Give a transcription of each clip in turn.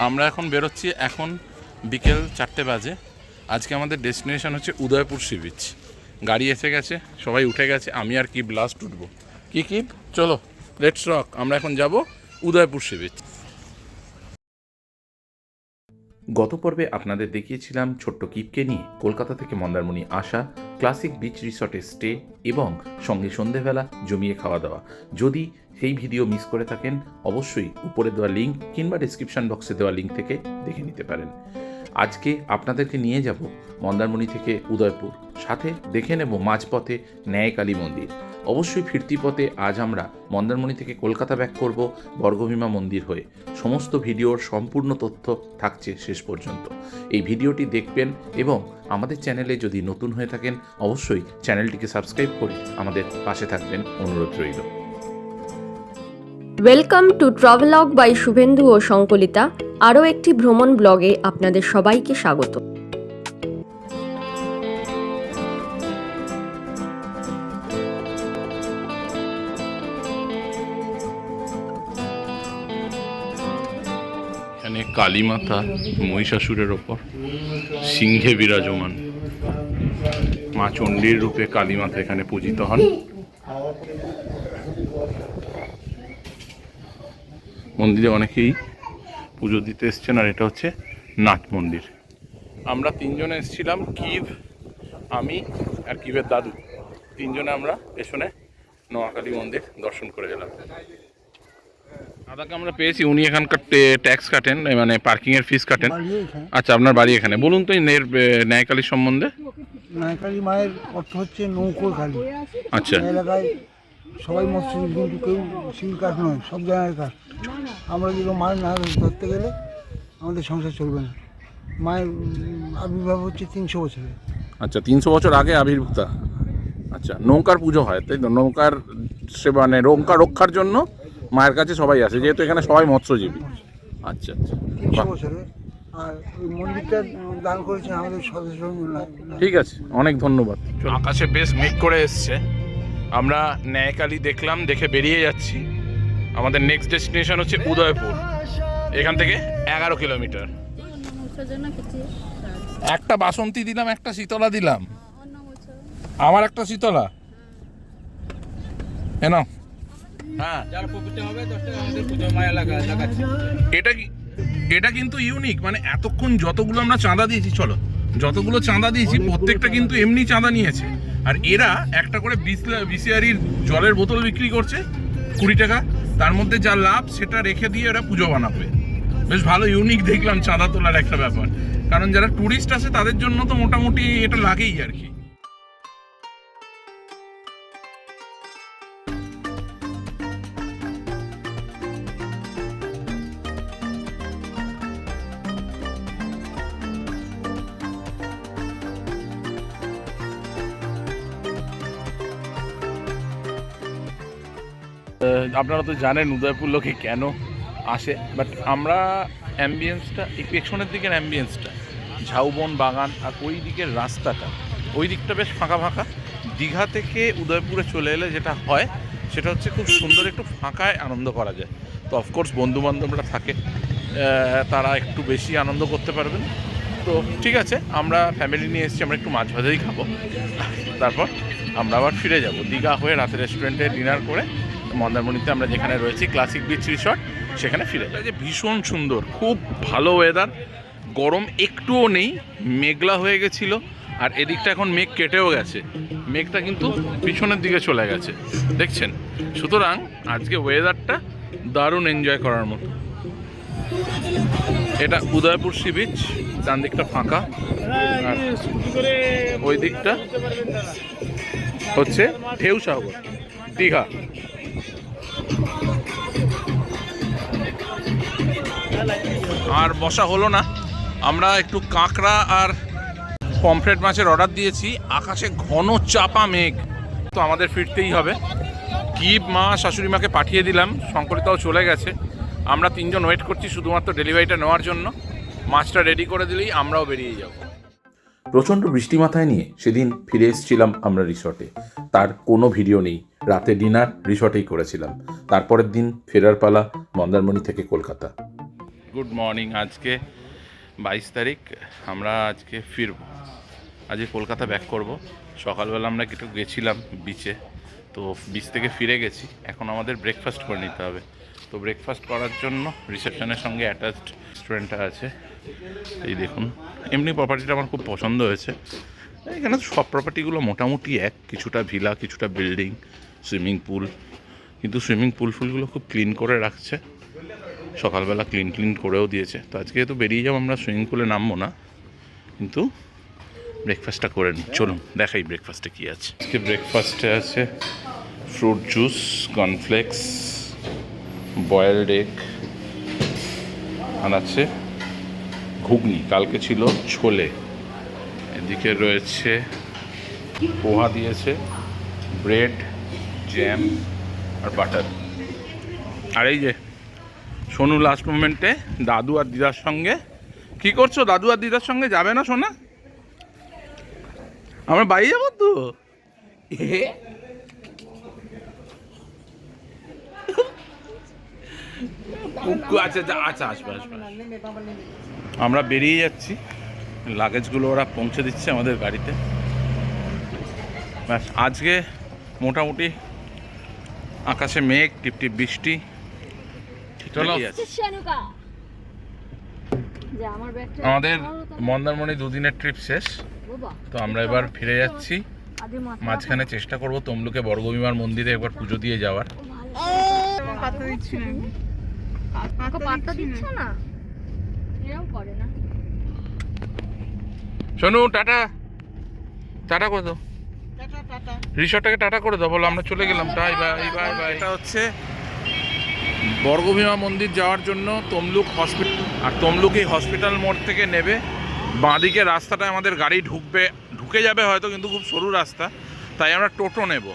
আমরা এখন বেরোচ্ছি, এখন বিকেল 4টে বাজে। আজকে আমাদের ডেস্টিনেশন হচ্ছে উদয়পুর সি বিচ। গাড়ি এসে গেছে, সবাই উঠে গেছে, আমি আর কি লাস্ট উঠবো। কি চলো লেটস রক। আমরা এখন যাব উদয়পুর সি বিচ। গত পর্বে আপনাদের দেখিয়েছিলাম ছোট্ট কিপকে নিয়ে কলকাতা থেকে মন্দারমণি আসা, ক্লাসিক বিচ রিসর্টে স্টে এবং সঙ্গে সন্ধেবেলা জমিয়ে খাওয়া দাওয়া। যদি সেই ভিডিও মিস করে থাকেন অবশ্যই উপরে দেওয়া লিঙ্ক কিংবা ডিসক্রিপশন বক্সে দেওয়া লিঙ্ক থেকে দেখে নিতে পারেন। আজকে আপনাদেরকে নিয়ে যাব মন্দারমণি থেকে উদয়পুর, সাথে দেখে নেব মাঝপথে ন্যায়কালী মন্দির। অবশ্যই ফিরতি পথে আজ আমরা মন্দারমণি থেকে কলকাতা ব্যাক করব বর্গভীমা মন্দির হয়ে। সমস্ত ভিডিওর সম্পূর্ণ তথ্য থাকছে শেষ পর্যন্ত। এই ভিডিওটি দেখবেন এবং আমাদের চ্যানেলে যদি নতুন হয়ে থাকেন অবশ্যই চ্যানেলটিকে সাবস্ক্রাইব করে আমাদের পাশে থাকবেন অনুরোধ রইল। Welcome to travelogue by Shubhendu ও সংকলিতা। আরও একটি ভ্রমণ ব্লগে আপনাদের সবাইকে স্বাগত। এখানে কালীমাতা মহিষাসুরের ওপর সিংহে বিরাজমান, মা চণ্ডীর রূপে কালীমাতা এখানে পূজিত হন। মন্দিরে অনেকেই পুজো দিতে এসছেন, আর এটা হচ্ছে নাট মন্দির। আমরা তিনজনে এসেছিলাম, কিভ, আমি আর কিভের দাদু। তিনজনে আমরা পেছনে নোয়াখালী মন্দির দর্শন করে গেলাম। দাদাকে আমরা পেয়েছি, উনি এখানকার ট্যাক্স কাটেন, মানে পার্কিংয়ের ফিস কাটেন। আচ্ছা, আপনার বাড়ি এখানে। বলুন তো এই ন্যায়কালীর সম্বন্ধে। ন্যায়কালী মায়ের অর্থ হচ্ছে নৌকোর কালী। আচ্ছা, এলাকায় সবাই মৎস্যজীবী, কিন্তু কেউ শিল কাঠ নয়, সব জায়গায় কাঠ। আমরা যদি মায়ের না ধরতে গেলে আমাদের সংসার চলবে না। মায়ের আবির্ভাব হচ্ছে 300 বছরে। আচ্ছা, 300 বছর আগে আবির্ভূতা। আচ্ছা, নৌকার পুজো হয় তাই তো? নৌকার সেবা, মানে নৌকা রক্ষার জন্য মায়ের কাছে সবাই আসে, যেহেতু এখানে সবাই মৎস্যজীবী। আচ্ছা আচ্ছা, 300 বছরে। আর ওই মন্দিরটা দান করেছেন আমাদের সদস্য। ঠিক আছে, অনেক ধন্যবাদ। আকাশে বেশ মেঘ করে এসছে, আমরা ন্যায়কালী দেখলাম, দেখে বেরিয়ে যাচ্ছি। আমাদের নেক্সট ডেস্টিনেশন হচ্ছে উদয়পুর, এখান থেকে 11 কিলোমিটার। একটা বাসন্তী দিলাম, একটা শীতলা দিলাম। আমার একটা শীতলা এনো। হ্যাঁ, এটা কিন্তু ইউনিক, মানে এতক্ষণ যতগুলো আমরা চাঁদা দিয়েছি, যতগুলো চাঁদা দিয়েছি প্রত্যেকটা কিন্তু এমনি চাঁদা নিয়েছে। আর এরা একটা করে বিসিআরির জলের বোতল বিক্রি করছে 20 টাকা, তার মধ্যে যা লাভ সেটা রেখে দিয়ে এরা পুজো বানাবে। বেশ ভালো ইউনিক দেখলাম চাঁদা তোলার একটা ব্যাপার, কারণ যারা টুরিস্ট আসে তাদের জন্য তো মোটামুটি এটা লাগেই আর কি। আপনারা তো জানেন উদয়পুর লোকে কেন আসে, বাট আমরা অ্যাম্বিয়েন্সটা, পেছনের দিকের অ্যাম্বিয়েন্সটা, ঝাউবন বাগান আর ওই দিকের রাস্তাটা, ওই দিকটা বেশ ফাঁকা ফাঁকা। দীঘা থেকে উদয়পুরে চলে এলে যেটা হয় সেটা হচ্ছে খুব সুন্দর একটু ফাঁকায় আনন্দ করা যায়। তো অফকোর্স বন্ধুবান্ধবরা থাকে, তারা একটু বেশি আনন্দ করতে পারবেন। তো ঠিক আছে, আমরা ফ্যামিলি নিয়ে এসেছি, আমরা একটু মাছ ভাজাই খাবো, তারপর আমরা আবার ফিরে যাব দীঘা হয়ে। রাতে রেস্টুরেন্টে ডিনার করে মন্দারমণিতে আমরা যেখানে রয়েছি ক্লাসিক বিচ রিসর্ট, সেখানে ফিরে যায়। যে ভীষণ সুন্দর, খুব ভালো ওয়েদার, গরম একটুও নেই, মেঘলা হয়ে গেছিলো, আর এদিকটা এখন মেঘ কেটেও গেছে, মেঘটা কিন্তু পিছনের দিকে চলে গেছে, দেখছেন। সুতরাং আজকে ওয়েদারটা দারুণ এনজয় করার মতো। এটা উদয়পুর সি বিচ, ডান দিকটা ফাঁকা, আর ওই দিকটা হচ্ছে ঢেউ সাগর, দীঘা। আর বসা হলো না, আমরা একটু কাঁকড়া আর পমফ্রেট মাছের অর্ডার দিয়েছি। আকাশে ঘন চাপা মেঘ, তো আমাদের ফিরতেই হবে। কিব মা শাশুড়ি মাকে পাঠিয়ে দিলাম, শঙ্করিতাও চলে গেছে। আমরা তিনজন ওয়েট করছি শুধুমাত্র ডেলিভারিটা নেওয়ার জন্য। মাছটা রেডি করে দিলেই আমরাও বেরিয়ে যাব। প্রচণ্ড বৃষ্টি মাথায় নিয়ে সেদিন ফিরে এসেছিলাম আমরা রিসর্টে। তার কোনো ভিডিও নেই, রাতে ডিনার রিসর্টেই করেছিলাম। তারপরের দিন ফেরার পালা মন্দারমণি থেকে কলকাতা। Good morning. আজকে 22 তারিখ। আমরা আজকে ফিরবো, আজকে কলকাতা ব্যাক করব। সকালবেলা আমরা একটু গেছিলাম বিচে, তো বিচ থেকে ফিরে গেছি। এখন আমাদের ব্রেকফাস্ট করে নিতে হবে। তো ব্রেকফাস্ট করার জন্য রিসেপশনের সঙ্গে অ্যাটাচড রেস্টুরেন্টটা আছে। এই দেখুন, এমনি প্রপার্টিটা আমার খুব পছন্দ হয়েছে। এখানে তো সব প্রপার্টিগুলো মোটামুটি এক, কিছুটা ভিলা, কিছুটা বিল্ডিং, সুইমিং পুল, কিন্তু সুইমিং ফুলগুলো খুব ক্লিন করে রাখছে। সকালবেলা ক্লিন করেও দিয়েছে। তো আজকে তো বেরিয়ে যাবো, আমরা সুইমিং পুলে নামবো না, কিন্তু ব্রেকফাস্টটা করে নিই। চলুন দেখাই ব্রেকফাস্টে কী আছে। আজকে ব্রেকফাস্টে আছে fruit juice, cornflakes, boiled egg, আর আছে ঘুগনি, কালকে ছিল ছোলে। এদিকে রয়েছে পোহা দিয়েছে, ব্রেড, জ্যাম আর বাটার। আর এই যে সোনু লাস্ট মোমেন্টে দাদু আর দিদার সঙ্গে, কি করছো দাদু আর দিদার সঙ্গে? যাবে না সোনা? আমরা বাড়ি যাবো তো। আচ্ছা আচ্ছা, আসবে। আমরা বেরিয়ে যাচ্ছি, লাগেজগুলো ওরা পৌঁছে দিচ্ছে আমাদের গাড়িতে। ব্যাস, আজকে মোটামুটি আকাশে মেঘ, টিপটিপ বৃষ্টি। চলো, আমাদের মন্দারমণি দুদিনের ট্রিপ শেষ। তো আমরা এবার ফিরে যাচ্ছি। মাঝখানে চেষ্টা করব তমলুকে বর্গভীমার মন্দিরে একবার পুজো দিয়ে যাওয়ার। শোনো, টাটা টাটা করে দাও, রিসর্টটাকে টাটা করে দাও, বলো আমরা চলে গেলাম। Bye bye bye bye. এটা হচ্ছে বর্গভীমা মন্দির যাওয়ার জন্য তমলুক হসপিটাল, আর তমলুক এই হসপিটাল মোড় থেকে নেবে বাঁদিকে রাস্তাটা আমাদের গাড়ি ঢুকে যাবে হয়তো, কিন্তু খুব সরু রাস্তা, তাই আমরা টোটো নেব।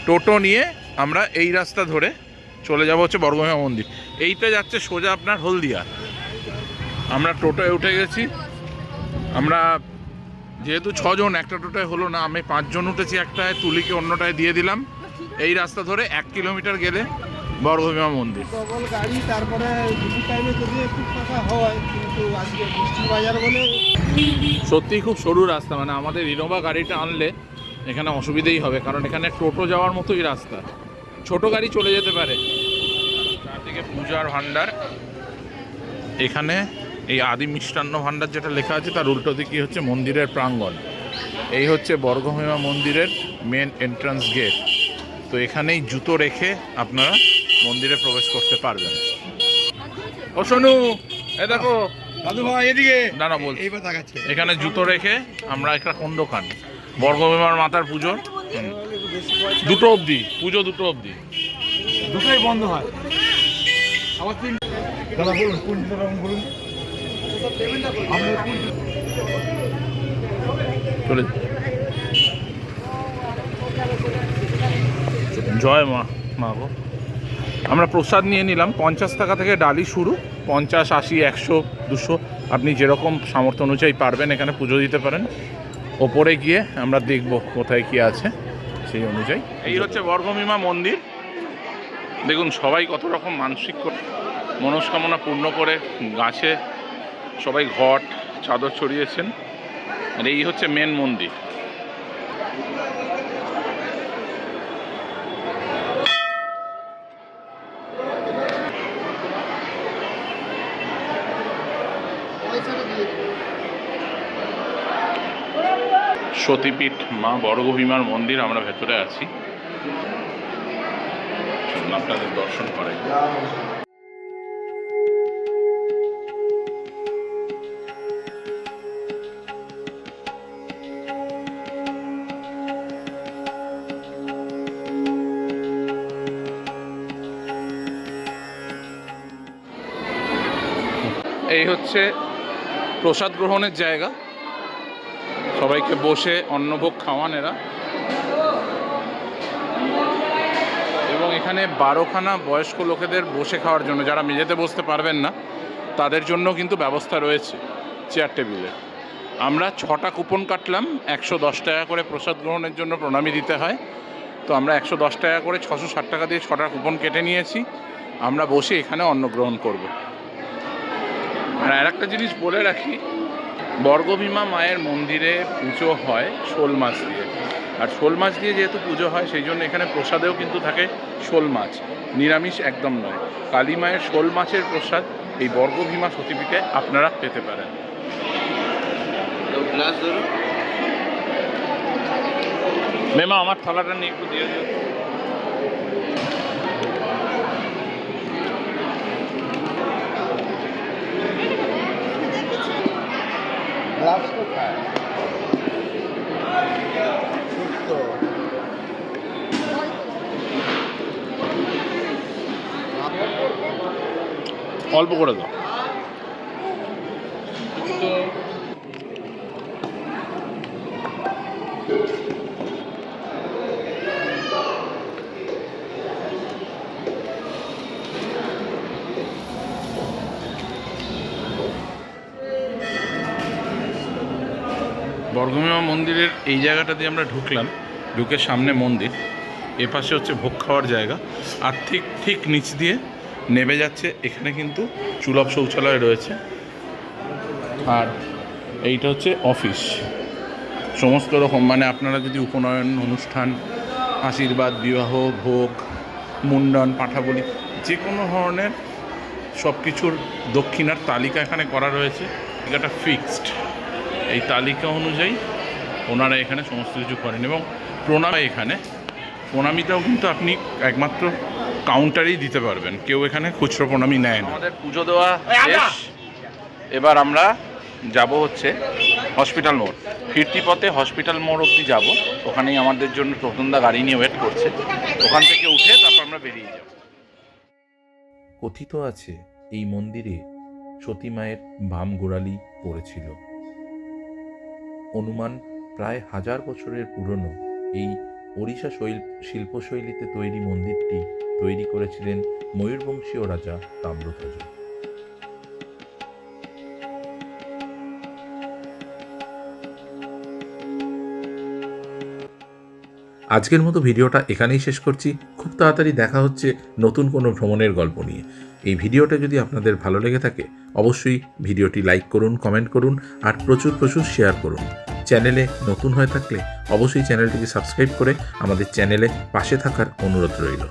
টোটো নিয়ে আমরা এই রাস্তা ধরে চলে যাব হচ্ছে বর্গভীমা মন্দির। এইটা যাচ্ছে সোজা আপনার হলদিয়া। আমরা টোটোয় উঠে গেছি। আমরা যেহেতু 6 জন, একটা টোটোয় হলো না, আমি 5 জন উঠেছি একটায়, তুলিকে অন্যটায় দিয়ে দিলাম। এই রাস্তা ধরে 1 কিলোমিটার গেলে বর্গভীমা মন্দির। ডবল গাড়ি, তারপরে দুপুর টাইমে যদি একটু ফাঁকা হয়, কিন্তু আজকে বৃষ্টি বাজার বলে সত্যিই খুব সরু রাস্তা, মানে আমাদের ইনোভা গাড়িটা আনলে এখানে অসুবিধেই হবে, কারণ এখানে টোটো যাওয়ার মতোই রাস্তা, ছোট গাড়ি চলে যেতে পারে। চারদিকে পূজার ভাণ্ডার। এখানে এই আদি মিষ্টান্ন ভাণ্ডার যেটা লেখা আছে, তার উল্টো দিকে হচ্ছে মন্দিরের প্রাঙ্গণ। এই হচ্ছে বর্গভীমা মন্দিরের মেন এন্ট্রান্স গেট। তো এখানেই জুতো রেখে আপনারা মন্দিরে প্রবেশ করতে পারবেন। ও শোনু, এ দেখো দাদু ভাই এদিকে দাঁড়া বল। এইবার তাকাচ্ছে। এখানে জুতো রেখে আমরা একটা কোন দোকান, বর্গভীমার মাতার পুজো 2টো অবধি, পুজো 2টো অবধি, দুটোই বন্ধ হয়। আবার 3 দাদা বলুন কোন রকম বলুন। চলে জয় মা গো। আমরা প্রসাদ নিয়ে নিলাম। 50 টাকা থেকে ডালি শুরু, 50, 80, 100, 200, আপনি যেরকম সামর্থ্য অনুযায়ী পারবেন এখানে পুজো দিতে পারেন। ওপরে গিয়ে আমরা দেখব কোথায় কি আছে, সেই অনুযায়ী। এই হচ্ছে বর্গভীমা মন্দির। দেখুন সবাই কত রকম মানসিক মনস্কামনা পূর্ণ করে গাছে সবাই ঘট চাদর ছড়িয়েছেন। আর এই হচ্ছে মেন মন্দির। সতীপীঠ মা বর্গভীমার মন্দির, আমরা ভেতরে আছি, আপনাদের দর্শন করাই। এই হচ্ছে প্রসাদ গ্রহণের জায়গা, সবাইকে বসে অন্নভোগ খাওয়ান এরা। এবং এখানে 12খানা বয়স্ক লোকেদের বসে খাওয়ার জন্য, যারা মেঝেতে বসতে পারবেন না তাদের জন্য কিন্তু ব্যবস্থা রয়েছে চেয়ার টেবিলে। আমরা 6টা কুপন কাটলাম, 110 টাকা করে প্রসাদ গ্রহণের জন্য প্রণামী দিতে হয়। তো আমরা 110 টাকা করে 660 টাকা দিয়ে 6টা কুপন কেটে নিয়েছি। আমরা বসে এখানে অন্ন গ্রহণ করব। আর একটা জিনিস বলে রাখি, বর্গভীমা মায়ের মন্দিরে পুজো হয় শোল মাছ দিয়ে। আর শোল মাছ দিয়ে যেহেতু পুজো হয় সেই জন্য এখানে প্রসাদেও কিন্তু থাকে শোল মাছ, নিরামিষ একদম নয়। কালী মায়ের শোল মাছের প্রসাদ এই বর্গভীমা সতীপীঠে আপনারা পেতে পারেন। মেমা আমার থালাটা নিয়ে একটু দিয়ে দিও। অল্প করে দাও। বর্গভীমা মন্দিরের এই জায়গাটা দিয়ে আমরা ঢুকলাম, ঢুকে সামনে মন্দির, এপাশে হচ্ছে ভোগ খাওয়ার জায়গা, আর ঠিক নিচ দিয়ে নেমে যাচ্ছে। এখানে কিন্তু সুলভ শৌচালয় রয়েছে, আর এইটা হচ্ছে অফিস। সমস্ত রকম মানে আপনারা যদি উপনয়ন অনুষ্ঠান, আশীর্বাদ, বিবাহ, ভোগ, মুন্ডন, পাঠাবলি, যে কোনো ধরনের সব কিছুর দক্ষিণার তালিকা এখানে করা রয়েছে। এটা ফিক্সড, এই তালিকা অনুযায়ী ওনারা এখানে সমস্ত কিছু করেন। এবং প্রণাম, এখানে প্রণামীটাও কিন্তু আপনি একমাত্র কাউন্টারেই দিতে পারবেন, কেউ এখানে খুচরো প্রণামী নেয় না। আমাদের পুজো দেওয়া শেষ, এবার আমরা যাব হচ্ছে হসপিটাল মোড়। ফিরতি পথে হসপিটাল মোড় অবধি যাব, ওখানেই আমাদের জন্য প্রথমদা গাড়ি নিয়ে ওয়েট করছে। ওখান থেকে উঠে তারপর আমরা বেরিয়ে যাব। কথিত আছে এই মন্দিরে সতী মায়ের বাম গোড়ালি পড়েছিল। অনুমান প্রায় 1000 বছরের পুরনো এই ওড়িশা শিল্পশৈলীতে তৈরি মন্দিরটি তৈরি করেছিলেন ময়ূরবংশীয় রাজা তাম্রধ্বজ। আজকের মতো ভিডিওটা এখানেই শেষ করছি। খুব তাড়াতাড়ি দেখা হচ্ছে নতুন কোনো ভ্রমণের গল্প নিয়ে। এই ভিডিওটা যদি আপনাদের ভালো লেগে থাকে অবশ্যই ভিডিওটি লাইক করুন, কমেন্ট করুন, আর প্রচুর শেয়ার করুন। চ্যানেলে নতুন হয়ে থাকলে অবশ্যই চ্যানেলটিকে সাবস্ক্রাইব করে আমাদের চ্যানেলে পাশে থাকার অনুরোধ রইল।